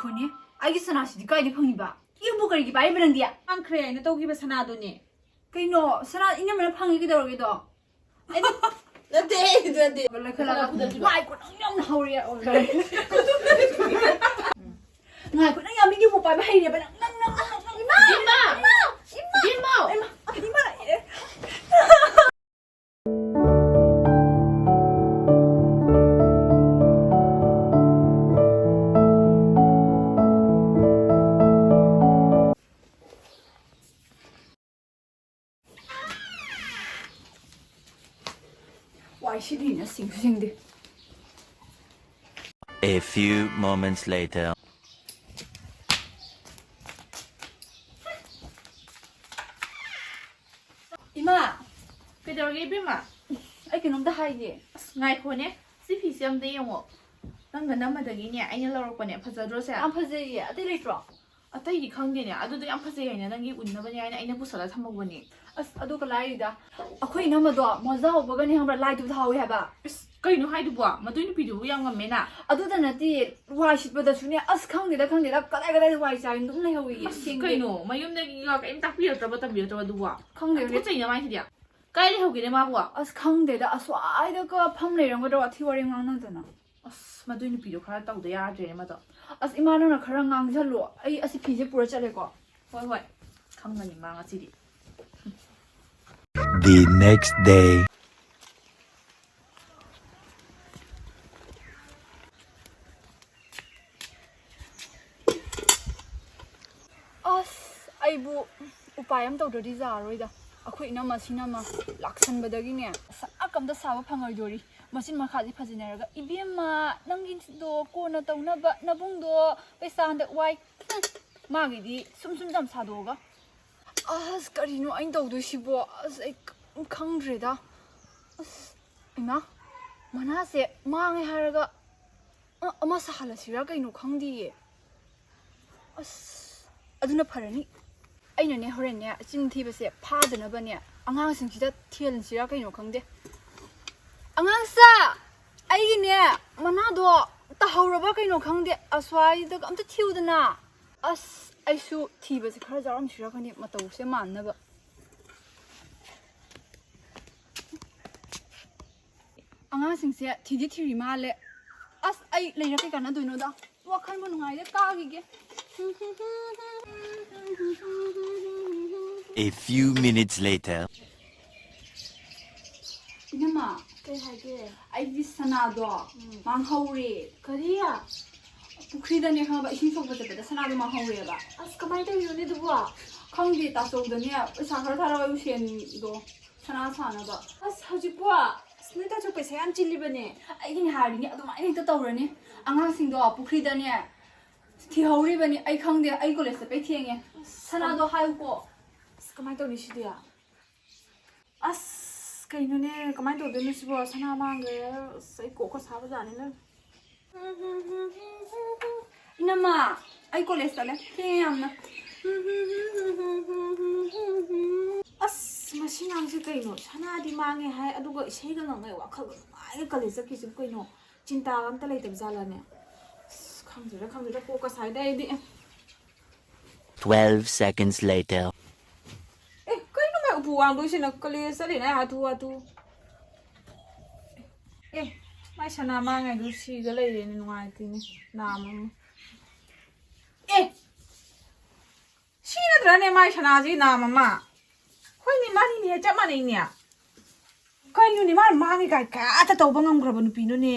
ꯉꯥꯏꯈꯣꯅꯦ ꯑꯩꯒꯤ ꯁꯅꯥꯁꯤꯗꯤ ꯀꯥꯏꯗ ꯐꯪꯉꯤꯕ ꯏꯕꯨ ꯀꯔꯤꯒꯤ ꯄꯥꯏꯕ ꯅꯪꯗꯤ ꯐꯪꯈ꯭ꯔꯦ ꯑꯩꯅ ꯇꯧꯈꯤꯕ ꯁꯅꯥꯗꯨꯅꯦ ꯀꯩꯅꯣ ꯁꯅꯥ ꯏꯅꯝꯃꯅ ꯐꯪꯉꯤ ꯀꯩꯗꯧꯔꯒꯦꯗꯣ ꯑꯩꯅ ꯅꯠꯇꯦ ꯂꯩꯈꯠꯂꯒ ꯉꯥꯏꯈꯣ ꯅꯪ ꯌꯥꯝꯅ ꯍꯧꯔꯦ ꯉꯥꯏꯈꯣ ꯅꯪ ꯌꯥꯝ ꯏꯕꯨ ꯄꯥꯏꯕ ꯍꯩꯔꯦꯕ ꯅꯪ ꯏꯃꯥ 와이시리냐 싱싱데. A few moments later. 이마, ꯀꯩꯗꯧꯔꯒꯦ ꯏꯕꯦꯝꯃ ꯑꯩ ꯀꯩꯅꯣꯝꯇ ꯍꯥꯏꯒꯦ. ꯑꯁ ꯉꯥꯏꯈꯣꯅꯦ ꯁꯤ ꯐꯤꯁꯦ ꯑꯝꯇ ꯌꯦꯡꯉꯣ ꯅꯪꯒ ꯅꯝꯃꯗꯒꯤꯅꯦ ꯑꯩꯅ ꯂꯧꯔꯛꯄꯅꯦ ꯐꯖꯗ꯭ꯔꯣꯁꯦ ꯌꯥꯝ ꯐꯖꯩꯌꯦ. ꯑꯇꯩ ꯂꯩꯇ꯭ꯔꯣ? ꯑꯇꯩꯗꯤ ꯈꯪꯗꯦꯅꯦ ꯑꯗꯨꯗꯣ ꯌꯥꯝ ꯐꯖꯩ ꯍꯥꯏꯅ ꯅꯪꯒꯤ ꯎꯟꯅꯕꯅꯦ ꯍꯥꯏꯅ ꯑꯩꯅ ꯄꯨꯁꯜꯂ ꯊꯝꯍꯧꯕꯅꯦ. ꯑꯁ ꯑꯗꯨꯒ ꯂꯥꯏꯔꯤꯗ ꯑꯩꯈꯣꯏ ꯏꯅꯝꯃꯗꯣ ꯃꯣꯖꯥ ꯍꯧꯕꯒꯅꯦ ꯈꯪꯕ꯭ꯔꯥ ꯂꯥꯏꯗꯨꯕ ꯊꯥꯍꯧꯋꯤ ꯍꯥꯏꯕ. ꯑꯁ ꯀꯩꯅꯣ ꯍꯥꯏꯗꯨꯕꯣ ꯃꯗꯨꯏ ꯅꯨꯄꯤꯗꯨꯕꯨ ꯌꯥꯝ ꯉꯝꯃꯦꯅ. ꯑꯗꯨꯗ ꯅꯠꯇꯦ ꯋꯥꯏ ꯁꯤꯠꯄꯗꯁꯨꯅꯦ ꯑꯁ ꯈꯪꯗꯦꯗ ꯀꯗꯥꯏ ꯋꯥꯏ ꯆꯥꯏ ꯑꯗꯨꯝ ꯂꯩꯍꯧꯏꯌꯦ. ꯑꯁ ꯀꯩꯅꯣ ꯃꯌꯨꯝꯗꯒꯤꯒ ꯀꯩꯝ ꯇꯥꯛꯄꯤꯔꯛꯇ꯭ꯔꯕ ꯇꯝꯕꯤꯔꯛꯇ꯭ꯔꯕ ꯑꯗꯨꯕꯣ ꯈꯪꯗꯦ. ꯇꯨꯀꯠꯆꯩꯅ ꯃꯥꯏꯁꯤꯗꯤ ꯀꯥꯏ ꯂꯩꯍꯧꯒꯦꯅꯦ ꯃꯥꯕꯨ. ꯑꯁ ꯈꯪꯗꯦꯗ ꯑꯁ꯭ꯋꯥꯏꯗꯒ ꯐꯝ ꯂꯩꯔꯝꯒꯗ꯭ꯔꯥ ꯋꯥꯊꯤ ꯋꯥꯔꯦꯝ ꯉꯥꯡꯅꯗꯅ. ꯑꯁ ꯃꯗꯨꯏ ꯅꯨꯄꯤꯗꯣ ꯈꯔ ꯇꯧꯗ ꯌꯥꯗ꯭ꯔꯦꯅꯦ ꯃꯗꯣ. ꯑꯁ ꯏꯃꯥ ꯅꯪꯅ ꯈꯔ ꯉꯥꯡꯁꯜꯂꯣ. ꯑꯩ ꯑꯁꯤ ꯐꯤꯁꯦ ꯄꯨꯔ ꯆꯠꯂꯦꯀꯣ. ꯍꯣꯏ ꯈꯪꯒꯅꯤ ꯃꯥ ꯉꯁꯤꯗꯤ. The next day. ꯑꯁ ꯑꯩꯕꯨ ꯎꯄꯥꯏ ꯑꯃ ꯇꯧꯗ꯭ꯔꯗꯤ ꯌꯥꯔꯣꯏꯗ. ꯑꯩꯈꯣꯏ ꯏꯅꯝꯃ ꯁꯤꯅꯝꯃ ꯂꯥꯛꯁꯟꯕꯗꯒꯤꯅꯦ ꯁꯛ ꯑꯝꯇ ꯁꯥꯕ ꯐꯪꯉꯣꯏꯗꯣꯔꯤ. ꯃꯆꯤꯟ ꯃꯈꯥꯗꯤ ꯐꯖꯤꯟꯅꯔꯒ 이비엠마 ꯅꯪꯒꯤꯗꯣ ꯀꯣꯟꯅ ꯇꯧꯅꯕ ꯅꯕꯨꯡꯗꯣ ꯄꯩꯁꯥ ꯍꯟꯗꯛ ꯋꯥꯏ. 마기디 숨숨잠 사도가. 아스 까리노 아인 tꯧꯗꯣꯏꯁꯤꯕꯣ. ꯑꯁ ꯑꯩ ꯈꯪꯗ꯭ꯔꯦꯗ. ꯑꯁ 이마 만화세 망해 하려가 ꯑꯃ 사할라시라 그이노 ꯈꯪꯗꯤꯌꯦ. ꯑꯁ ꯑꯗꯨꯅ ꯐꯔꯅꯤ. ꯑꯩꯅꯅꯦ ꯍꯣꯔꯦꯟꯅꯦ ꯆꯤꯟ ꯊꯤꯕꯁꯦ ꯐꯥꯗꯅꯕꯅꯦ ꯑꯉꯥꯡꯁꯤꯡꯁꯤꯗ ꯊꯤꯍꯟꯁꯤꯔꯥ ꯀꯩꯅꯣ ꯈꯪꯗꯦ. ꯑꯉꯥꯡꯁꯥ ꯑꯩꯒꯤꯅꯦ ꯃꯅꯥꯗꯣ ꯇꯥꯍꯧꯔꯕ ꯀꯩꯅꯣ ꯈꯪꯗꯦ. ꯑꯁ꯭ꯋꯥꯏꯗ ꯑꯝꯇ ꯊꯤꯎꯗꯅ. ꯑꯁ ꯑꯩꯁꯨ ꯊꯤꯕꯁꯦ ꯈꯔ ꯌꯥꯎꯔꯝꯁꯤꯔꯥ ꯈꯪꯗꯦ ꯃꯇꯧꯁꯦ ꯃꯥꯟꯅꯕ. ꯑꯉꯥꯡꯁꯤꯡꯁꯦ ꯊꯤꯗꯤ ꯊꯤꯔꯤ ꯃꯥꯜꯂꯦ. ꯑꯁ ꯑꯩ ꯂꯩꯔ ꯀꯩ ꯀꯥꯟꯅꯗꯣꯏꯅꯣꯗ. ꯋꯥꯈꯜꯕꯨ ꯅꯨꯡꯉꯥꯏꯗꯦ ꯀꯥꯈꯤꯒꯦ. A few minutes later. 이놈아, ꯀꯩ ꯍꯥꯏꯒꯦ? ꯑꯩꯒꯤ ꯁꯅꯥꯗꯣ ꯃꯥꯡꯍꯧꯔꯦ. ꯀꯔꯤ? ꯄꯨꯈ꯭ꯔꯤꯗꯅꯦ ꯈꯪꯕ ꯏꯁꯤꯡ ꯁꯣꯛꯄ ꯆꯠꯄꯗ ꯁꯅꯥꯗꯣ ꯃꯥꯡꯍꯧꯔꯦꯕ. ꯑꯁ ꯀꯃꯥꯏꯅ ꯇꯧꯔꯤꯅꯣꯅꯦ ꯑꯗꯨꯕꯣ? ꯈꯪꯗꯦ ꯇꯥꯆꯧꯗꯅꯦ ꯄꯩꯁꯥ ꯈꯔ ꯊꯥꯔꯛꯑꯣ ꯁꯦꯟꯗꯣ ꯁꯅꯥ ꯁꯥꯅꯕ. ꯑꯁ ꯍꯧꯖꯤꯛꯄꯣ ꯑꯁ ꯅꯣꯏ ꯇꯥꯆꯧ ꯄꯩꯁꯥ ꯌꯥꯝ ꯆꯤꯜꯂꯤꯕꯅꯦ. ꯑꯩꯒꯤꯅꯦ ꯍꯥꯏꯔꯤꯅꯦ ꯑꯗꯨꯃꯥꯏꯅ ꯍꯦꯛꯇ ꯇꯧꯔꯅꯤ. ꯑꯉꯥꯡꯁꯤꯡꯗꯣ ꯄꯨꯈ꯭ꯔꯤꯗꯅꯦ ꯊꯤꯍꯧꯔꯤꯕꯅꯤ. ꯑꯩ ꯈꯪꯗꯦ ꯑꯩ ꯀꯣꯂꯦꯖ ꯆꯠꯄꯩ ꯊꯦꯡꯉꯦ. ꯁꯅꯥꯗꯣ ꯍꯥꯏꯌꯨꯀꯣ. ꯑꯁ ꯀꯃꯥꯏꯅ ꯇꯧꯅꯤ ꯁꯤꯗꯤ? ꯑꯁ ꯀꯩꯅꯣꯅꯦ ꯀꯃꯥꯏꯅ ꯇꯧꯗꯣꯏꯅꯣ ꯁꯤꯕꯣ? ꯁꯅꯥ ꯃꯥꯡꯈ꯭ꯔꯦ. ꯑꯁ ꯑꯩ ꯀꯣꯛꯀ ꯁꯥꯕꯖꯥꯠꯅꯤꯅ. 이놈아, ꯑꯩ ꯀꯣꯂꯦꯖ ꯆꯠꯂꯦ. ꯊꯦꯡꯉꯦ ꯌꯥꯝꯅ. ꯑꯁ ꯃꯁꯤ ꯉꯥꯡꯁꯦ ꯀꯩꯅꯣ? ꯁꯅꯥꯗꯤ ꯃꯥꯡꯉꯦ ꯍꯥꯏ ꯑꯗꯨꯒ ꯏꯁꯩꯒ ꯉꯪꯉꯩ ꯋꯥꯈꯜꯒ ꯅꯨꯡꯉꯥꯏꯅ ꯀꯣꯂꯦꯖ ꯆꯠꯈꯤꯁꯤꯕꯨ ꯀꯩꯅꯣ? ꯆꯤꯟꯇꯥꯒ ꯑꯝꯇ ꯂꯩꯇꯕ ꯖꯥꯠꯂꯅꯦ? ꯑꯁ ꯈꯪꯗ꯭ꯔꯦꯗ ꯀꯣꯛꯀ ꯁꯥꯏꯗ ꯑꯩꯗꯤ. 12 seconds later. ꯀꯩꯅꯣ ꯃꯥꯏ ꯎꯄꯨ ꯋꯥꯡꯗꯣꯏꯁꯤꯅ ꯀꯣꯂꯦꯖ ꯆꯠꯂꯤꯅꯦ ꯍꯥꯊꯨ. ꯃꯥꯏ ꯁꯅꯥ ꯃꯥꯡꯉꯩꯗꯨ ꯁꯤꯒ ꯂꯩꯔꯦꯅꯦ ꯅꯨꯡꯉꯥꯏꯇꯦꯅꯦ ꯅꯥꯝ ꯑꯃ. ꯁꯤ ꯅꯠꯇ꯭ꯔꯅꯦ ꯃꯥꯏ ꯁꯅꯥꯁꯤ ꯅꯥꯝ ꯑꯃ. ꯍꯣꯏꯅꯦ ꯃꯥꯅꯤꯅꯦ ꯆꯞ ꯃꯥꯟꯅꯩꯅꯦ. ꯀꯩꯅꯣꯅꯦ ꯃꯥꯅ ꯃꯥꯡꯉꯦ ꯀꯥꯏ ꯇꯧꯕ ꯉꯝꯈ꯭ꯔꯕ ꯅꯨꯄꯤꯅꯣꯅꯦ.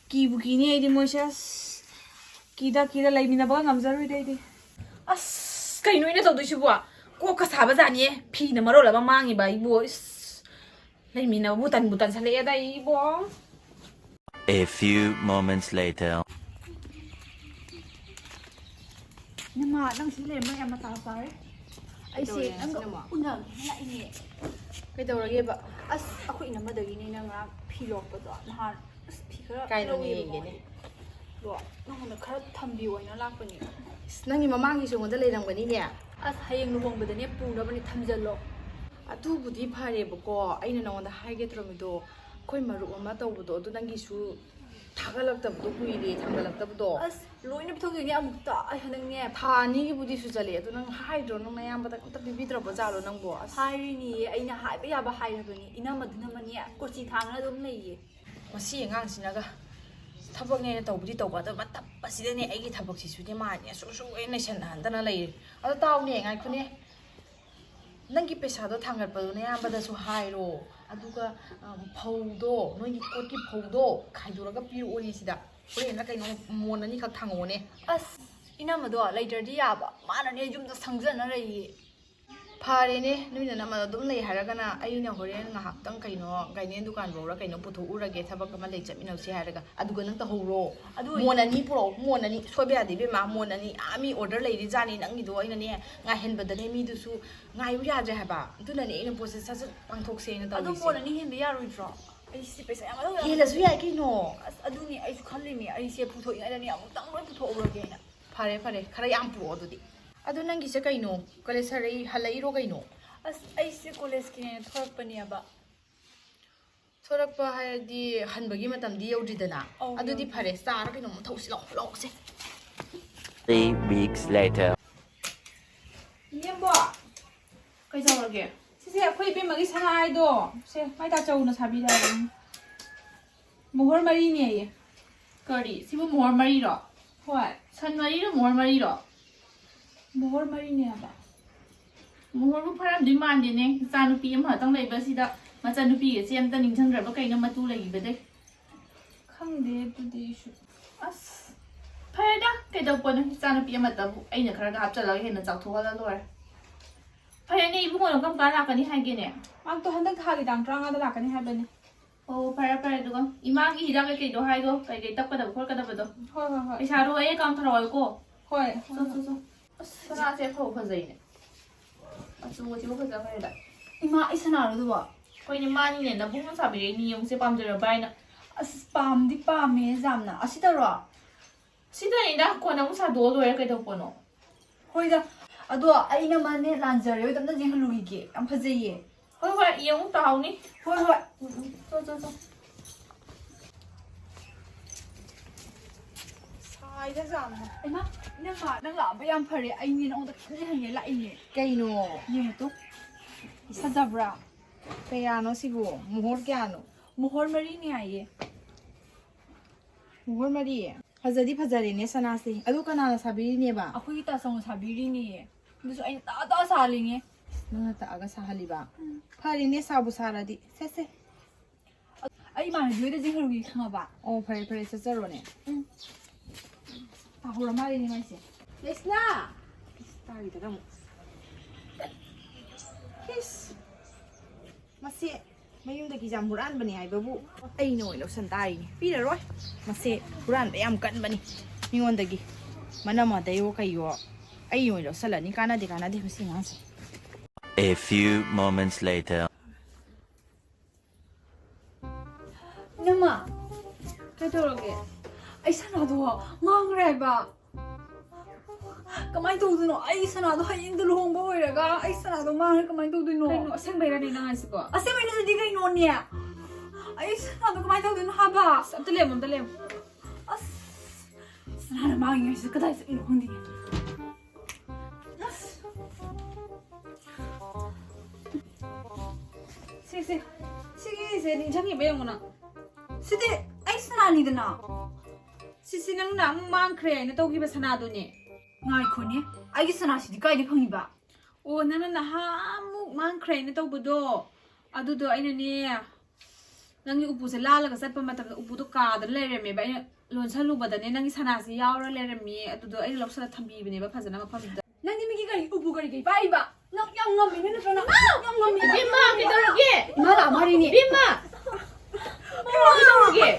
ꯀꯤꯕꯨ ꯀꯤꯅꯦ ꯑꯩꯗꯤ ꯃꯣꯏꯁꯦ. ꯑꯁ ꯀꯤꯗ ꯂꯩꯃꯤꯟꯅꯕꯒ ꯉꯝꯖꯔꯣꯏꯗ ꯑꯩꯗꯤ. ꯑꯁ ꯀꯩꯅꯣ ꯑꯩꯅ ꯇꯧꯗꯣꯏꯁꯤꯕꯣ? ꯀꯣꯛꯀ ꯁꯥꯕꯖꯥꯠꯅꯤꯌꯦ. ꯐꯤꯅ ꯃꯔꯣꯜ ꯑꯃ ꯃꯥꯡꯉꯤꯕ ꯑꯩꯕꯨ. ꯏꯁ ꯂꯩꯃꯤꯟꯅꯕꯕꯨ ꯇꯟꯁꯜꯂꯛꯑꯦꯗ ꯑꯩꯕꯣ. A few moments later. 이놈아, ꯅꯪ ꯁꯤ ꯂꯩꯔꯝꯕ ꯌꯥꯝ ꯃꯇꯥ ꯆꯥꯔꯦ. ꯑꯩꯁꯦ ꯅꯪꯒ ꯎꯅꯒꯦꯅ ꯂꯥꯛꯏꯅꯦ. ꯀꯩꯗꯧꯔꯒꯦꯕ? ꯑꯁ ꯑꯩꯈꯣꯏ ꯏꯅꯝꯃꯗꯒꯤꯅꯦ ꯅꯪ ꯉꯔꯥꯡ ꯐꯤ ꯂꯧꯔꯛꯄꯗꯣ. ꯅꯍꯥꯟ ꯑꯁ ꯐꯤ ꯈꯔ ꯀꯥꯏꯗꯅꯣ ꯌꯦꯡꯒꯦꯅꯦ. ꯑꯗꯣ ꯅꯪꯉꯣꯟꯗ ꯈꯔ ꯊꯝꯕꯤꯌꯣꯅ ꯂꯥꯛꯄꯅꯦ. ꯑꯁ ꯅꯪꯒꯤ ꯃꯃꯥꯡꯒꯤꯁꯨ ꯑꯩꯉꯣꯟꯗ ꯂꯩꯔꯝꯒꯅꯤꯅꯦ. ꯑꯁ ꯍꯌꯦꯡ ꯂꯨꯍꯣꯡꯕꯗꯅꯦ ꯄꯨꯅꯕꯅꯦ ꯊꯝꯖꯜꯂꯣ. ꯑꯗꯨꯕꯨꯗꯤ ꯐꯔꯦꯕꯀꯣ. ꯑꯩꯅ ꯅꯉꯣꯟꯗ ꯍꯥꯏꯒꯦ ꯇꯧꯔꯝꯃꯤꯗꯣ ꯑꯩꯈꯣꯏ ꯃꯔꯨꯞ ꯑꯃ ꯇꯧꯕꯗꯣ ꯑꯗꯨ ꯅꯪꯒꯤꯁꯨ ꯊꯥꯒꯠꯂꯛꯇꯕꯗꯣ ꯀꯨꯏꯔꯦ ꯊꯥꯡꯒꯠꯂꯛꯇꯕꯗꯣ ꯑꯁ ꯂꯣꯏꯅ ꯄꯤꯊꯣꯛꯇꯣꯏꯅꯦ ꯑꯃꯨꯛꯇ ꯑꯩ ꯍꯟꯗꯛꯅꯦ ꯊꯥ ꯑꯅꯤꯒꯤꯕꯨꯗꯤ ꯁꯨꯖꯜꯂꯦ ꯑꯗꯣ ꯅꯪ ꯍꯥꯏꯗ꯭ꯔꯣ ꯅꯪ ꯑꯌꯥꯝꯕꯗ ꯑꯝꯇ ꯄꯤꯕꯤꯗ꯭ꯔꯕ ꯖꯥꯠꯂꯣ ꯅꯪꯕꯣ ꯑꯁ ꯍꯥꯏꯔꯤꯅꯤꯌꯦ ꯑꯩꯅ ꯍꯥꯏꯕ ꯌꯥꯕ ꯍꯥꯏꯔꯕꯅꯤ ꯏꯅꯝꯃꯗꯨꯅꯃꯅꯦ ꯀꯣꯆꯤ ꯊꯥꯡꯅ ꯑꯗꯨꯝ ꯂꯩꯌꯦ ꯃꯁꯤ ꯑꯉꯥꯡꯁꯤꯅꯒ ꯊꯕꯛꯅꯦꯅ ꯇꯧꯕꯨꯗꯤ ꯇꯧꯕ ꯑꯗꯣ ꯇꯞꯄꯁꯤꯗꯅꯦ ꯑꯩꯒꯤ ꯊꯕꯛꯁꯤꯁꯨꯅꯦ ꯃꯥꯅꯦ ꯁꯨ ꯅꯩꯁꯟꯅꯍꯟꯗꯅ ꯂꯩꯔꯦ ꯑꯗꯣ ꯇꯥꯎꯅꯦ ꯉꯥꯏꯈꯣꯅꯦ ꯅꯪꯒꯤ ꯄꯩꯁꯥꯗꯣ ꯊꯥꯡꯒꯠꯄꯗꯣ ꯑꯌꯥꯝꯕꯗꯁꯨ ꯍꯥꯏꯔꯣ ꯑꯗꯨꯒ ꯐꯧꯗꯣ ꯅꯣꯏꯒꯤ ꯀꯣꯠꯀꯤ ꯐꯧꯗꯣ ꯈꯥꯏꯗꯣꯔꯒ ꯄꯤꯔꯛꯑꯣꯅꯦ ꯁꯤꯗ ꯍꯣꯔꯦꯟꯅ ꯀꯩꯅꯣ ꯃꯣꯟ ꯑꯅꯤꯈꯛ ꯊꯥꯡꯉꯛꯑꯣꯅꯦ ꯑꯁ ꯏꯅꯝꯃꯗꯣ ꯂꯩꯇ꯭ꯔꯗꯤ ꯌꯥꯕ ꯃꯥꯅꯅꯦ ꯌꯨꯝꯗ ꯁꯪꯖꯅ ꯂꯩꯌꯦ ꯐꯔꯦꯅꯦ ꯅꯣꯏꯅ ꯅꯝꯃꯗ ꯑꯗꯨꯝ ꯂꯩ ꯍꯥꯏꯔꯒꯅ ꯑꯩꯅ ꯍꯣꯔꯦꯟ ꯉꯥꯏꯍꯥꯛꯇꯪ ꯀꯩꯅꯣ ꯒꯥꯏꯅꯦꯟ ꯗꯨꯀꯥꯟꯐꯧꯔ ꯀꯩꯅꯣ ꯄꯨꯊꯣꯛꯎꯔꯒꯦ ꯊꯕꯛ ꯑꯃ ꯂꯩ ꯆꯠꯃꯤꯟꯅꯁꯤ ꯍꯥꯏꯔꯒ ꯑꯗꯨꯒ ꯅꯪ ꯇꯧꯍꯧꯔꯣ ꯃꯣꯟ ꯑꯅꯤ ꯄꯨꯔꯛꯑꯣ ꯃꯣꯟ ꯑꯅꯤ ꯁꯣꯏꯕ ꯌꯥꯗꯦ ꯏꯕꯦꯝꯃ ꯃꯣꯟ ꯑꯅꯤ ꯃꯤ ꯑꯣꯔꯗꯔ ꯂꯩꯔꯤꯖꯥꯠꯅꯤ ꯅꯪꯒꯤꯗꯣ ꯑꯩꯅꯅꯦ ꯉꯥꯏꯍꯟꯕꯗꯅꯦ ꯃꯤꯗꯨꯁꯨ ꯉꯥꯏꯌꯨ ꯌꯥꯗ꯭ꯔꯦ ꯍꯥꯏꯕ ꯑꯗꯨꯅꯅꯦ ꯑꯩꯅ ꯄꯣꯠꯁꯦ ꯁꯠ ꯁꯠ ꯄꯥꯡꯊꯣꯛꯁꯦꯅ ꯑꯗꯨ ꯇꯧꯔꯤꯁꯦ ꯃꯣꯟ ꯑꯅꯤ ꯍꯦꯟꯕ ꯌꯥꯔꯣꯏꯗ꯭ꯔꯣ ꯑꯩꯁꯤ ꯄꯩꯁꯥ ꯌꯥꯝ ꯍꯦꯜꯂꯁꯨ ꯌꯥꯏ ꯀꯩꯅꯣ ꯑꯁ ꯑꯗꯨꯅꯤ ꯑꯩꯁꯨ ꯈꯜꯂꯤꯅꯦ ꯑꯩꯁꯦ ꯄꯨꯊꯣꯛꯏꯉꯩꯗꯅꯦ ꯑꯃꯨꯛꯇꯪ ꯂꯣꯏ ꯄꯨꯊꯣꯛꯎꯔꯒꯦꯅ ꯐꯔꯦ ꯐꯔꯦ ꯈꯔ ꯌꯥꯝ ꯄꯨꯔꯛꯑꯣ ꯑꯗꯨꯗꯤ ꯑꯗꯣ ꯅꯪꯒꯤꯁꯦ ꯀꯩꯅꯣ ꯀꯣꯂꯦꯖ ꯍꯜꯂꯛꯏꯔꯣ ꯀꯩꯅꯣ ꯑꯁ ꯑꯩꯁꯦ ꯀꯣꯂꯦꯖꯀꯤꯅꯦꯅ ꯊꯣꯔꯛꯄꯅꯦꯕ ꯊꯣꯔꯛꯄ ꯍꯥꯏꯔꯗꯤ ꯍꯟꯕꯒꯤ ꯃꯇꯝꯗꯤ ꯌꯧꯗ꯭ꯔꯤꯗꯅ ꯑꯧ, ꯑꯗꯨꯗꯤ ꯌꯧꯗ꯭ꯔꯤ. ꯐꯔꯦ ꯆꯥꯔ ꯀꯩꯅꯣꯝ ꯊꯧꯁꯤ ꯂꯥꯛꯑꯣꯁꯦ 3 weeks later. ꯌꯦꯡꯕꯣ ꯀꯩꯗꯧꯔꯒꯦ ꯁꯤꯁꯦ ꯑꯩꯈꯣꯏ ꯏꯕꯦꯝꯃꯒꯤ ꯁꯅꯥꯏꯗꯣ ꯁꯦ ꯃꯥꯏ ꯇꯥꯆꯧꯅ ꯁꯥꯕꯤꯔꯛꯑꯦ ꯃꯣꯍꯣꯔ ꯃꯔꯤꯅꯦꯌꯦ ꯀꯔꯤ ꯁꯤꯕꯨ ꯃꯣꯍꯣꯔ ꯃꯔꯤꯔꯣ ꯍꯣꯏ ꯁꯟ ꯃꯔꯤꯔꯣ ꯃꯣꯍꯣꯔ ꯃꯔꯤꯔꯣ ꯃꯣꯍꯣꯔ ꯃꯔꯤꯅꯦ ꯍꯥꯏꯕ ꯃꯣꯍꯣꯔꯕꯨ ꯐꯔꯝꯗꯣꯏ ꯃꯥꯟꯗꯦꯅꯦ ꯏꯆꯥꯅꯨꯄꯤ ꯑꯃꯈꯛꯇꯪ ꯂꯩꯕꯁꯤꯗ ꯃꯆꯥꯅꯨꯄꯤꯒꯁꯦ ꯑꯝꯇ ꯅꯤꯡꯁꯤꯡꯗ꯭ꯔꯕ ꯀꯩꯅꯣ ꯃꯇꯨ ꯂꯩꯈꯤꯕꯗꯩ ꯈꯪꯗꯦ ꯑꯗꯨꯗꯤ ꯑꯩꯁꯨ ꯑꯁ ꯐꯔꯦꯗ ꯀꯩꯗꯧꯄꯣꯠꯅꯣ ꯏꯆꯥꯅꯨꯄꯤ ꯑꯃꯇꯕꯨ ꯑꯩꯅ ꯈꯔꯒ ꯍꯥꯞꯆꯤꯜꯂꯒ ꯍꯦꯟꯅ ꯆꯥꯎꯊꯣꯛꯍꯜꯂ ꯂꯣꯏꯔꯦ ꯐꯔꯦꯅꯦ ꯏꯕꯨꯡꯉꯣꯅ ꯀꯔꯝ ꯀꯥꯟ ꯂꯥꯛꯀꯅꯤ ꯍꯥꯏꯒꯦꯅꯦ ꯃꯥꯛꯇꯣ ꯍꯟꯗꯛ ꯊꯥꯒꯤ ꯇꯥꯡ 35ꯗ ꯂꯥꯛꯀꯅꯤ ꯍꯥꯏꯕꯅꯤ ꯑꯣ ꯐꯔꯦ ꯐꯔꯦ ꯑꯗꯨꯒ ꯏꯃꯥꯒꯤ ꯍꯤꯗꯥꯛ ꯀꯩꯀꯩꯗꯣ ꯍꯥꯏꯗꯣ ꯀꯩꯀꯩ ꯇꯞꯀꯗꯕ ꯈꯣꯠꯀꯗꯕꯗꯣ ꯍꯣꯏ ꯍꯣꯏ ꯍꯣꯏ ꯄꯩꯁꯥꯗꯣ ꯑꯩ ꯑꯦꯀꯥꯎꯟ ꯊꯔꯛꯑꯣꯀꯣ ꯍꯣꯏ ꯆꯣ ꯑꯁ ꯁꯅꯥꯁꯦ ꯑꯐꯕ ꯐꯖꯩꯅꯦ ꯑꯆꯨꯕꯁꯤꯕꯨ ꯐꯖꯈ꯭ꯔꯦꯗ ꯏꯃꯥ ꯑꯩ ꯁꯅꯥꯔꯨꯗꯨꯕ ꯍꯣꯏꯅꯦ ꯃꯥꯅꯤꯅꯦ ꯅꯕꯨꯡꯅ ꯁꯥꯕꯤꯔꯛꯏꯅꯤ ꯌꯦꯡꯉꯨꯁꯦ ꯄꯥꯝꯖꯔꯕ ꯍꯥꯏꯅ ꯑꯁ ꯄꯥꯝꯗꯤ ꯄꯥꯝꯃꯦ ꯌꯥꯝꯅ ꯑꯁꯤꯗꯔꯣ ꯁꯤꯗꯅꯤꯗ ꯀꯣꯟꯅ ꯑꯃꯨꯛ ꯁꯥꯗꯣꯛꯑ ꯂꯣꯏꯔꯦ ꯀꯩꯗꯧꯕꯅꯣ ꯍꯣꯏꯗ ꯑꯗꯣ ꯑꯩꯅ ꯃꯥꯅꯦ ꯂꯥꯟꯖꯔꯦ ꯍꯣꯏ ꯑꯝꯇ ꯌꯦꯡꯍꯜꯂꯨꯈꯤꯒꯦ ꯌꯥꯝ ꯐꯖꯩꯌꯦ ꯍꯣꯏ ꯍꯣꯏ ꯌꯦꯡꯉꯨ ꯇꯥꯍꯧꯅꯤ ꯍꯣꯏ ꯍꯣꯏ ꯆꯣ ꯁꯥꯏꯗ ꯌꯥꯝꯅ ꯏꯃꯥ ꯏꯅꯝꯃ ꯅꯪ ꯂꯥꯛꯑꯕ ꯌꯥꯝ ꯐꯔꯦ ꯑꯩꯅꯦ ꯅꯉꯣꯟꯗ ꯈꯤꯇꯪ ꯍꯪꯒꯦ ꯂꯥꯛꯏꯅꯦ ꯀꯩꯅꯣ ꯌꯦꯡꯉꯨꯇꯣ ꯐꯖꯕ꯭ꯔꯥ ꯀꯌꯥꯅꯣ ꯁꯤꯕꯨ ꯃꯣꯍꯣꯔ ꯀꯌꯥꯅꯣ ꯃꯣꯍꯣꯔ ꯃꯔꯤꯅꯦ ꯍꯥꯏꯌꯦ ꯃꯣꯍꯣꯔ ꯃꯔꯤ ꯐꯖꯗꯤ ꯐꯖꯔꯦꯅꯦ ꯁꯅꯥꯁꯦ ꯑꯗꯨ ꯀꯅꯥꯅ ꯁꯥꯕꯤꯔꯤꯅꯦꯕ ꯑꯩꯈꯣꯏꯒꯤ ꯇꯥꯆꯧꯅ ꯁꯥꯕꯤꯔꯤꯅꯦ ꯑꯗꯨꯁꯨ ꯑꯩꯅ ꯇꯥ ꯁꯥꯍꯜꯂꯤꯅꯦ ꯅꯪꯅ ꯇꯛꯑꯒ ꯁꯥꯍꯜꯂꯤꯕ ꯐꯔꯦꯅꯦ ꯁꯥꯕꯨ ꯁꯥꯔꯗꯤ ꯁꯦ ꯑꯩ ꯏꯃꯥꯟꯅꯕꯤ ꯍꯣꯏꯗ ꯌꯦꯡꯍꯜꯂꯨꯒꯦ ꯈꯪꯉꯕ ꯑꯣ ꯐꯔꯦ ꯆꯠꯆꯔꯣꯅꯦ ꯇꯥꯍꯧꯔ ꯃꯥꯜꯂꯦꯅꯦ ꯃꯥꯏꯁꯦ ꯂꯩꯁꯅꯥ ꯇꯥꯔꯤꯗꯒ ꯑꯃꯨꯛ ꯏꯁ ꯃꯁꯤ ꯃꯌꯨꯝꯗꯒꯤ ꯌꯥꯝ ꯍꯨꯔꯥꯟꯕꯅꯤ ꯍꯥꯏꯕꯕꯨ ꯑꯩꯅ ꯑꯣꯏꯅ ꯂꯧꯁꯟ ꯇꯥꯔꯤꯅꯦ ꯄꯤꯔꯔꯣꯏ ꯃꯁꯤ ꯍꯨꯔꯥꯟꯕ ꯌꯥꯝ ꯀꯟꯕꯅꯤ ꯃꯤꯉꯣꯟꯗꯒꯤ ꯃꯅꯝ ꯑꯗꯩꯌꯣ ꯀꯩꯌꯣ ꯑꯩ ꯑꯣꯏꯅ ꯂꯧꯁꯜꯂꯅꯤ ꯀꯥꯟꯅꯗꯦ ꯃꯁꯤ ꯑꯉꯥꯡꯁꯦ A few moments later. ꯏꯅꯝꯃ ꯀꯩꯗꯧꯔꯒꯦ ꯑꯩ ꯁꯅꯥꯗꯣ ꯃꯥꯡꯈ꯭ꯔꯦ ꯍꯥꯏꯕ ꯀꯃꯥꯏꯅ ꯇꯧꯗꯣꯏꯅꯣ ꯑꯩ ꯁꯅꯥꯗꯣ ꯍꯌꯦꯡꯗ ꯂꯨꯍꯣꯡꯕ ꯑꯣꯏꯔꯒ ꯑꯩ ꯁꯅꯥꯗꯣ ꯃꯥꯡꯈ꯭ꯔꯦ ꯀꯃꯥꯏꯅ ꯇꯧꯗꯣꯏꯅꯣ ꯀꯩꯅꯣ ꯑꯁꯦꯡꯕꯩꯔꯅꯦ ꯅꯪ ꯍꯥꯏꯁꯤꯕꯣ ꯑꯁꯦꯡꯕꯩꯅꯗꯤ ꯀꯩꯅꯣꯅꯦ ꯑꯩ ꯁꯅꯥꯗꯣ ꯀꯃꯥꯏꯅ ꯇꯧꯗꯣꯏꯅꯣ ꯍꯥꯏꯕ ꯑꯝꯇ ꯂꯦꯝꯃꯣ ꯑꯁ ꯁꯅꯥꯅ ꯃꯥꯡꯉꯤꯉꯩꯁꯤꯗ ꯀꯗꯥꯏ ꯆꯠꯂꯤꯅꯣ ꯈꯪꯗꯦ ꯁꯤꯒꯤꯁꯦ ꯅꯤꯡꯁꯤꯡꯉꯤꯕ ꯌꯦꯡꯉꯨꯅ ꯁꯤꯗꯤ ꯑꯩ ꯁꯅꯥꯅꯤꯗꯅ ꯁꯤꯁꯤ ꯅꯪꯅ ꯑꯃꯨꯛ ꯃꯥꯡꯈ꯭ꯔꯦ ꯍꯥꯏꯅ ꯇꯧꯈꯤꯕ ꯁꯅꯥꯗꯨꯅꯦ ꯉꯥꯏꯈꯣꯅꯦ ꯑꯩꯒꯤ ꯁꯅꯥꯁꯤꯗꯤ ꯀꯥꯏꯗ ꯐꯪꯉꯤꯕ ꯑꯣ ꯅꯪꯅ ꯅꯍꯥꯟꯃꯨꯛ ꯃꯥꯡꯈ꯭ꯔꯦ ꯍꯥꯏꯅ ꯇꯧꯕꯗꯣ ꯑꯗꯨꯗꯣ ꯑꯩꯅꯅꯦ ꯅꯪꯒꯤ ꯎꯄꯨꯁꯦ ꯂꯥꯜꯂꯒ ꯆꯠꯄ ꯃꯇꯝꯗ ꯎꯄꯨꯗꯣ ꯀꯥꯗꯅ ꯂꯩꯔꯝꯃꯦꯕ ꯑꯩꯅ ꯂꯣꯟꯁꯜꯂꯨꯕꯗꯅꯦ ꯅꯪꯒꯤ ꯁꯅꯥꯁꯤ ꯌꯥꯎꯔ ꯂꯩꯔꯝꯃꯤ ꯑꯗꯨꯗꯣ ꯑꯩꯅ ꯂꯧꯁꯜꯂ ꯊꯝꯕꯤꯕꯅꯦꯕ ꯐꯖꯅ ꯃꯐꯝꯗꯨꯗ ꯅꯪꯗꯤ ꯃꯤꯒꯤ ꯎꯄꯨ ꯀꯔꯤ ꯄꯥꯏꯕ ꯅꯪ ꯌꯥꯝ ꯉꯝꯃꯤꯅꯦ ꯅꯠꯇ꯭ꯔꯅ ꯌꯥꯝ ꯉꯝꯃꯤ ꯕꯤꯃꯥ ꯀꯩꯗꯧꯔꯒꯦ ꯏꯃꯥ ꯂꯥꯛꯑ ꯃꯥꯜꯂꯤꯅꯦ ꯕꯤꯃꯥ ꯀꯩꯗꯧꯔꯒꯦ